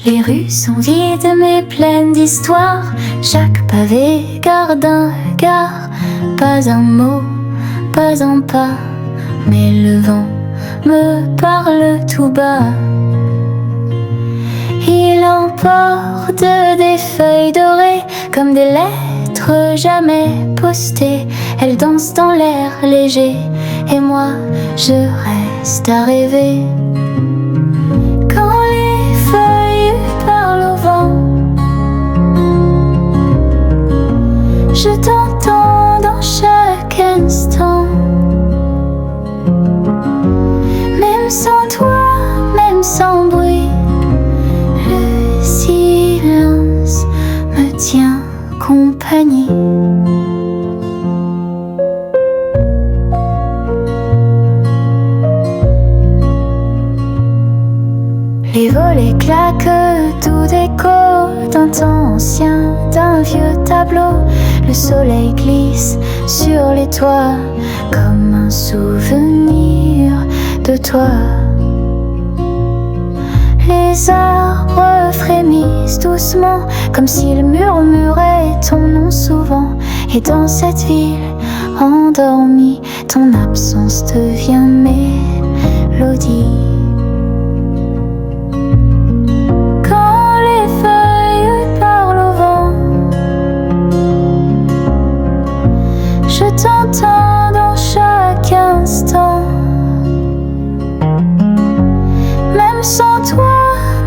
Les rues sont vides mais pleines d'histoire. Chaque pavé garde un regard. Pas un mot, pas un pas, mais le vent me parle tout bas. Il emporte des feuilles dorées comme des lettres jamais postées. Elles dansent dans l'air léger et moi je reste à rêver. Quand les feuilles parlent au vent, je t'entends dans chaque instant. Même sans toi, même sans bruit, le silence me tient compagnie. Les volets claquent, tout écho d'un temps ancien, d'un vieux tableau. Le soleil glisse sur les toits comme un souvenir de toi. Les arbres frémissent doucement comme s'ils murmuraient ton nom souvent. Et dans cette ville endormie, ton absence devient mélodie. Je t'entends dans chaque instant. Même sans toi,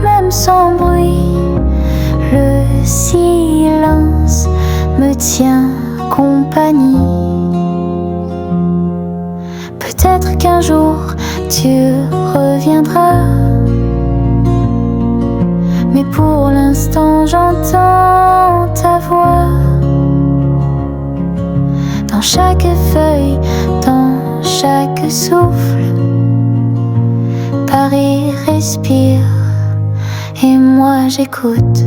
même sans bruit, le silence me tient compagnie. Peut-être qu'un jour tu reviendras, mais pour l'instant j'entends ta voix. Dans chaque feuille, dans chaque souffle, Paris respire et moi j'écoute.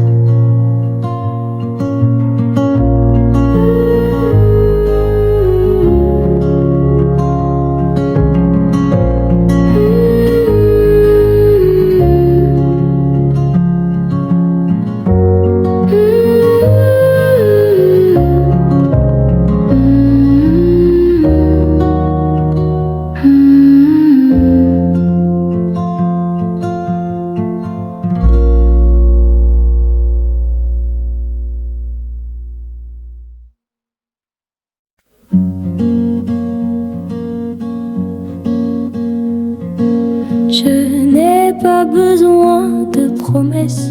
Je n'ai pas besoin de promesses,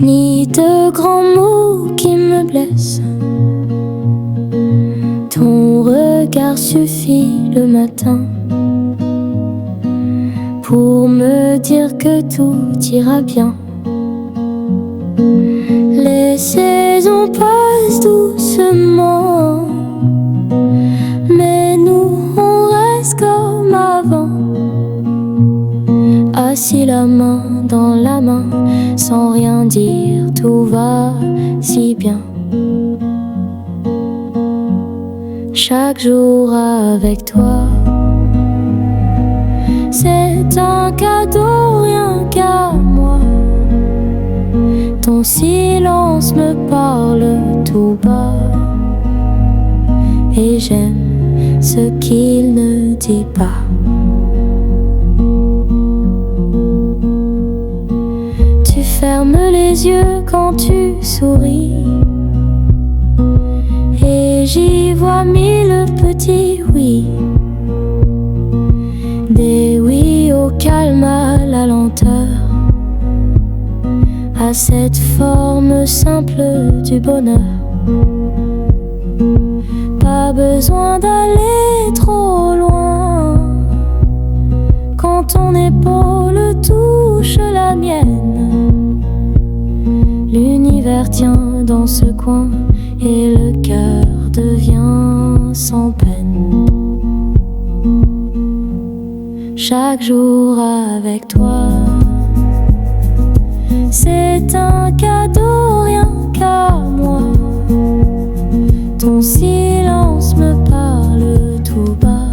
ni de grands mots qui me blessent. Ton regard suffit le matin pour me dire que tout ira bien. Les saisons passent doucement, mais nous on reste comme avant, assis la main dans la main, sans rien dire, tout va si bien. Chaque jour avec toi, c'est un cadeau rien qu'à moi. Ton silence me parle tout bas, et j'aime ce qu'il ne dit pas. Tu fermes les yeux quand tu souris, et j'y vois mille petits oui. Des oui au calme, à la lenteur, à cette forme simple du bonheur. Pas besoin d'aller trop loin, quand ton épaule touche la mienne. L'univers tient dans ce coin et le cœur devient sans peine. Chaque jour avec toi, c'est un cadeau rien qu'à moi. Ton silence me parle tout bas,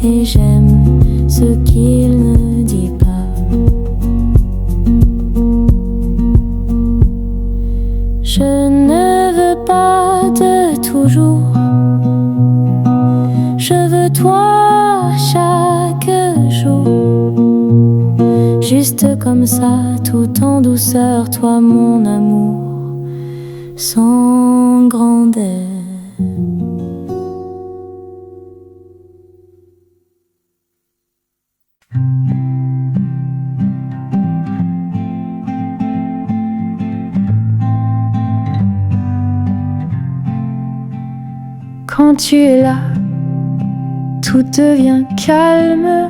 et j'aime ce qu'il ne dit pas. toi chaque jour. Juste comme ça, tout en douceur, toi mon amour, sans grandeur. Quand tu es là, tout devient calme.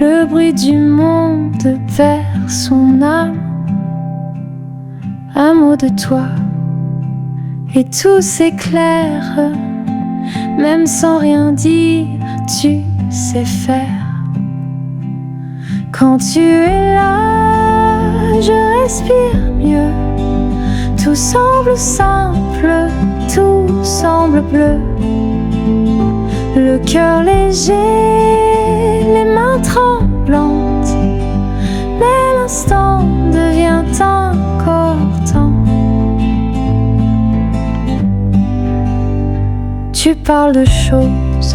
Le bruit du monde perd son âme. Un mot de toi et tout s'éclaire. Même sans rien dire, tu sais faire. Quand tu es là, je respire mieux. Tout semble simple, tout semble bleu. Le cœur léger, les mains tremblantes, mais l'instant devient encore temps. Tu parles de choses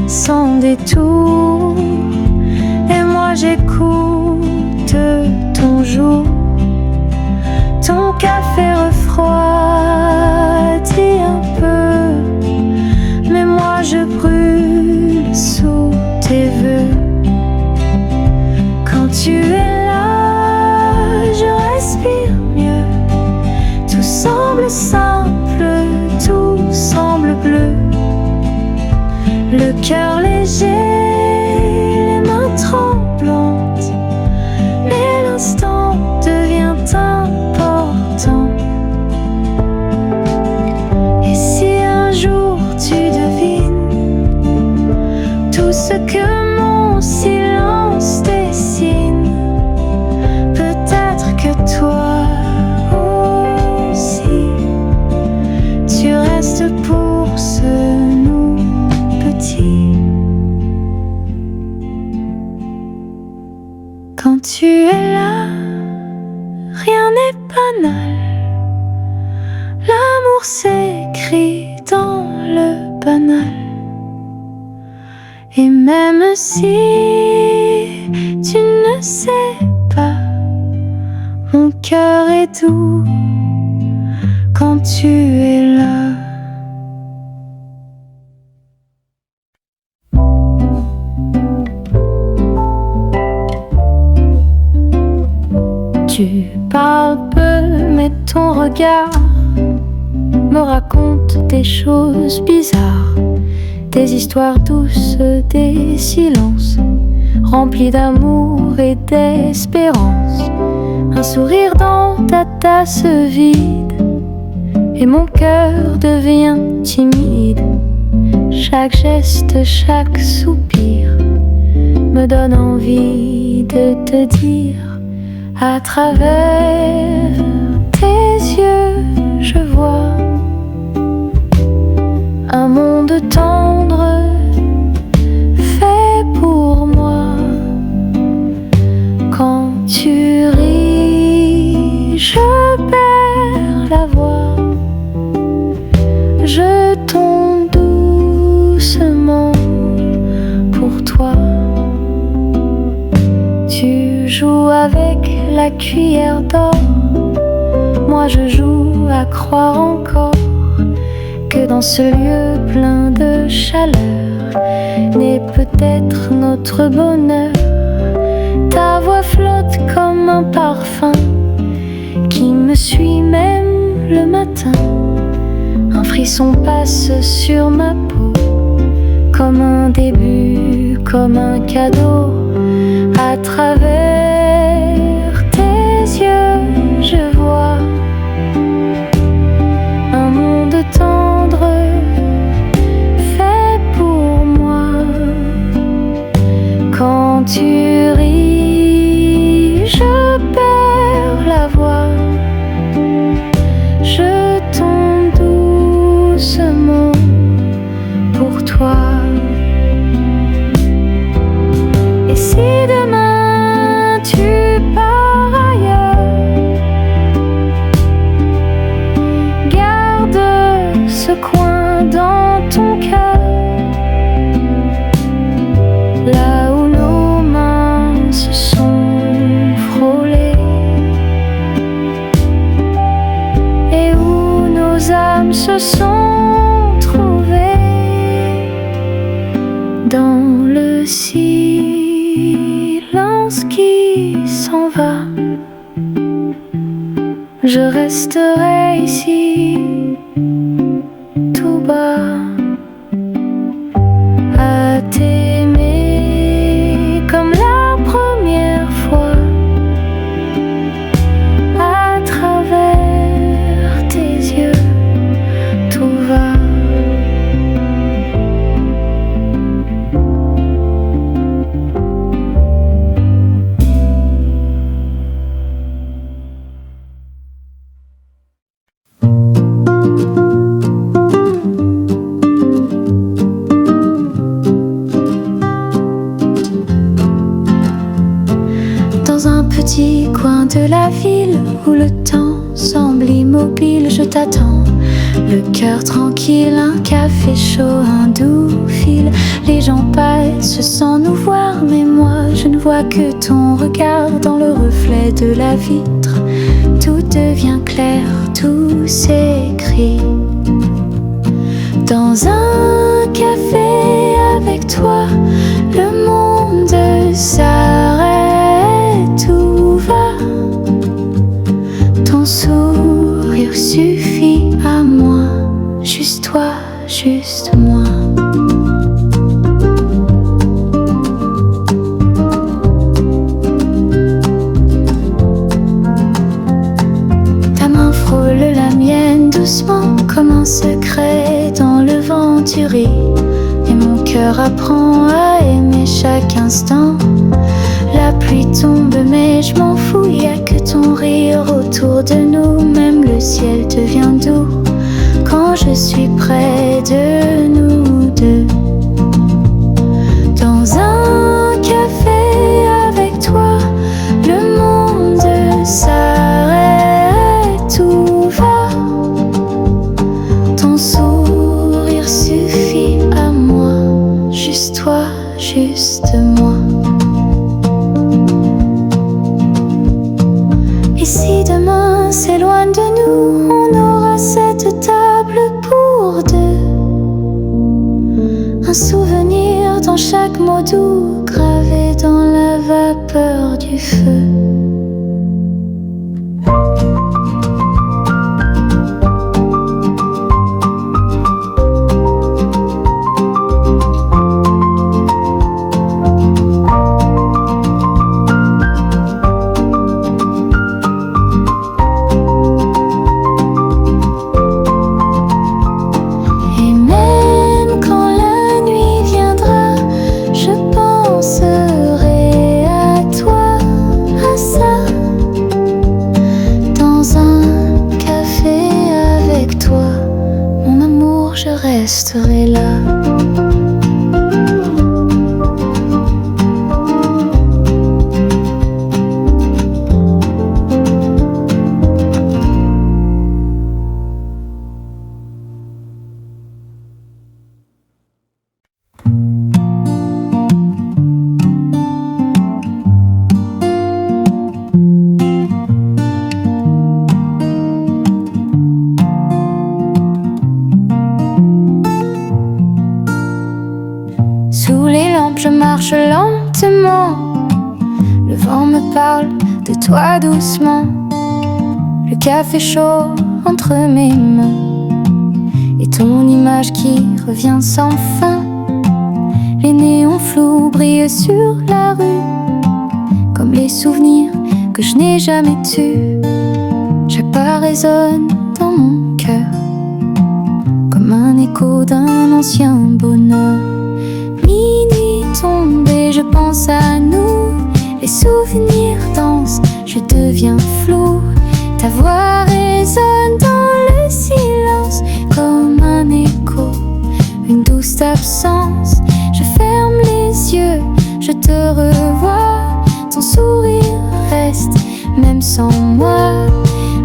sans détour, et moi j'écoute ton jour. Ton café refroidit un peu, mais moi je brûle sous tes vœux. Quand tu es là, je respire mieux. Tout semble simple, tout semble bleu. Le cœur léger, les mains tremblantes, mais l'instant devient important. Et si un jour tu devines tout ce que mon silence dessine, peut-être que toi aussi tu restes pour ce nous petit. Quand tu es là, rien n'est banal. L'amour s'écrit dans le banal. Et même si tu ne sais pas, mon cœur est doux quand tu es là. Tu parles peu, mais ton regard me raconte des choses bizarres, des histoires douces, des silences remplis d'amour et d'espérance. Un sourire dans ta tasse vide et mon cœur devient timide. Chaque geste, chaque soupir me donne envie de te dire. À travers tes yeux, je vois un monde tendre fait pour moi. Quand tu ris, je perds la voix. Je tombe doucement pour toi. Tu joues avec la cuillère d'or, moi je joue à croire encore que dans ce lieu plein de chaleur naît peut-être notre bonheur. Ta voix flotte comme un parfum qui me suit même le matin. Un frisson passe sur ma peau, comme un début, comme un cadeau. À travers tes yeux, je vois un monde tendre fait pour moi. Quand tu ris, je perds la voix. Je tombe doucement pour toi. Et si demain tu pars ailleurs, garde ce coin dans ton cœur. me sont trouvés dans le silence qui s'en va. Je resterai ici, tout bas, à t'aimer comme la première fois, à travers tes yeux, tout va. Dans un petit coin de la ville où le temps semble immobile, je t'attends, le cœur tranquille, un café chaud, un doux fil. Les gens passent sans nous voir, mais moi je ne vois que ton regard dans le reflet de la vitre. Tout devient clair, tout s'écrit. Dans un café avec toi, le monde s'arrête, tout va. Ton sourire suffit à moi, juste toi, juste moi. Ta main frôle la mienne doucement, comme un secret dans le vent tu ris. Et mon cœur apprend à aimer chaque instant. La pluie tombe mais je m'en fous, y a que ton rire autour de nous. Même le ciel devient doux quand je suis près de nous deux. Dans un café avec toi, le monde s'arrête, tout va. Ton sourire suffit à moi, juste toi, juste moi. Et si demain s'éloigne de nous, on aura cette table pour deux. Un souvenir dans chaque mot doux, gravé dans la vapeur du feu. Je resterai là. Sous les lampes, je marche lentement. Le vent me parle de toi doucement. Le café chaud entre mes mains et ton image qui revient sans fin. Les néons flous brillent sur la rue, comme les souvenirs que je n'ai jamais tus. Chaque pas résonne dans mon cœur, comme un écho d'un ancien bonheur. Minuit tombe et je pense à nous. Les souvenirs dansent, je deviens flou. Ta voix résonne dans le silence, comme un écho, une douce absence. Je ferme les yeux, je te revois. Ton sourire reste, même sans moi.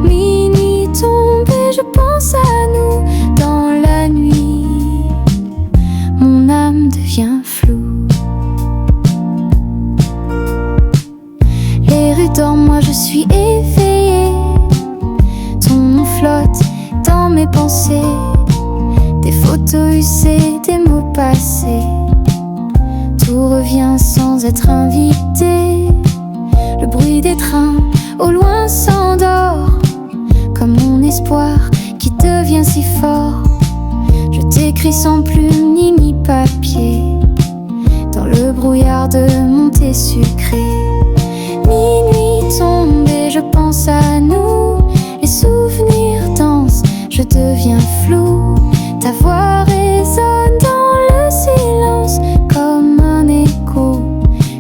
Minuit tombe et je pense à nous. Dans la nuit, mon âme devient floue. Les rues dorment, moi je suis éveillée. Ton nom flotte dans mes pensées. c'est des mots passés. Tout revient sans être invité. Le bruit des trains au loin s'endort, comme mon espoir qui devient si fort. Je t'écris sans plume ni papier, dans le brouillard de mon thé sucré. Minuit tombe et je pense à nous. Les souvenirs dansent, je deviens flou. Ta voix résonne dans le silence, comme un écho,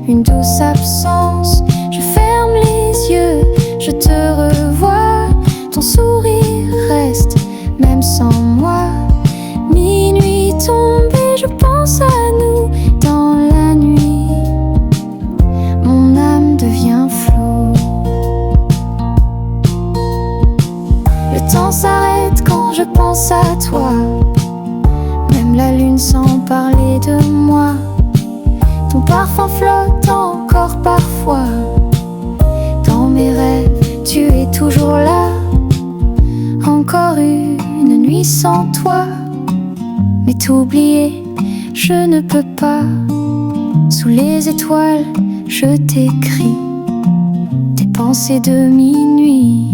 une douce absence. Je ferme les yeux, je te revois. Ton sourire reste, même sans moi. Minuit tombe et je pense à nous. Dans la nuit, mon âme devient floue. Le temps s'arrête quand je pense à toi. Même la lune sans parler de moi. Ton parfum flotte encore parfois. Dans mes rêves, tu es toujours là. Encore une nuit sans toi. Mais t'oublier, je ne peux pas. Sous les étoiles, je t'écris des pensées de minuit.